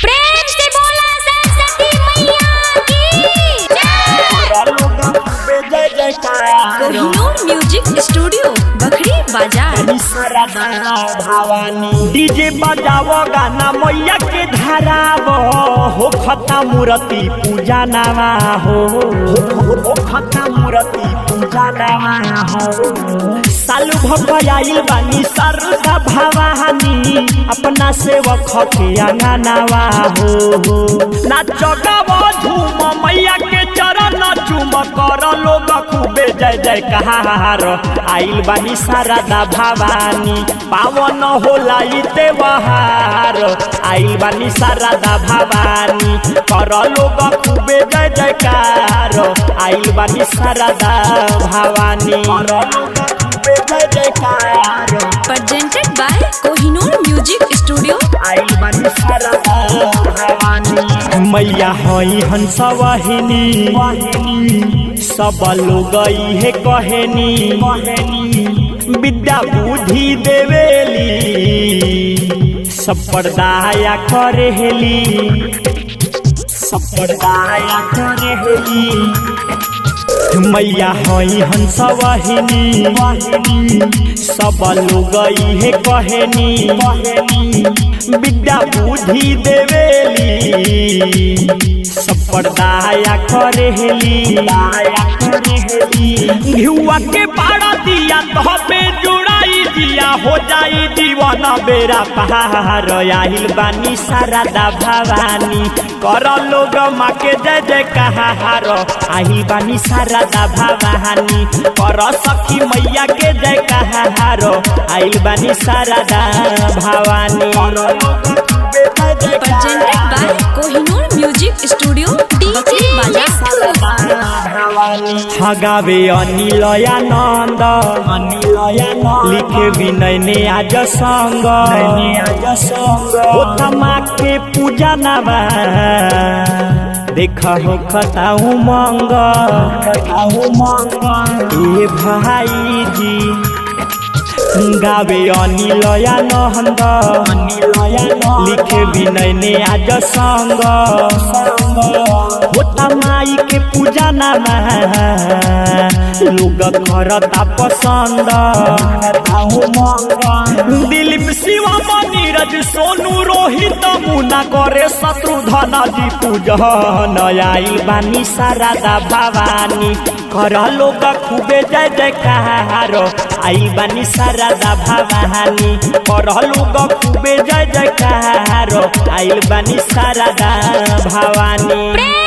प्रेम से बोला सरस्वती मैया की जय। कोहिनूर म्यूजिक स्टूडियो बखरी बाजार। डीजे बजावो गाना मैया के धरावो हो खता मूर्ति पूजा नवा हो खता मूर्ति पूजा नवा हो। सालू भगवाइल बानी सरदा भवानी अपना सेवक के अंगनावा हो। नाचो गावो झूम मैया के चरण चूम कर लोग खूबे जय जय कहार। आइल बानी शारदा भवानी पावन होला ई त्योहार। आइल बानी शारदा भवानी कर लोग खूबे जय जयकार। आइल बानी शारदा भवानी कर लोग खूबे जय जयकार। Presented by Kohinoor music studio. आइल बानी शारदा भवानी मैया हई हंस वाहिनी सब लोग इहे कहेनी। विद्या बुद्धि देवेली सब पर दया करेली सब पर दया करेली। मैया हई हंस वाहिनी सब लोग इहे कहेनी। विद्या बुद्धि देवेली सब पर दया करेली दया करेली। घिउआ के बाड़ा दिया तबे जुड़ाई दिया हो जाई दीवान बेरा पहाड़। आइल बानी शारदा भवानी कर लोग माँ के जय जय कहार। आइल बानी शारदा भवानी कर सखी मैया के जय कहार। आइल बानी Sharda Bhavani presented by Kohinoor music studio Bakhri बाजार। गावे अनिल आनंद लिखे विनय ने आज संग माँ के पूजा नवा देखा हो खता उमंग ए भाई जी। गावे अनिल आनंद लिखे विनय ने आज संग होता माई के पूजा नामा लोग करता पसंद। दिलीप शिवा नीरज सोनू रोहित मुना करे शत्रुघ्न जी पूजन। आइल बानी शारदा भवानी कर लोग खूबे जय जयकार। आइल बानी शारदा भवानी कर लोग खूबे जय जयकार। आइल बानी शारदा भवानी।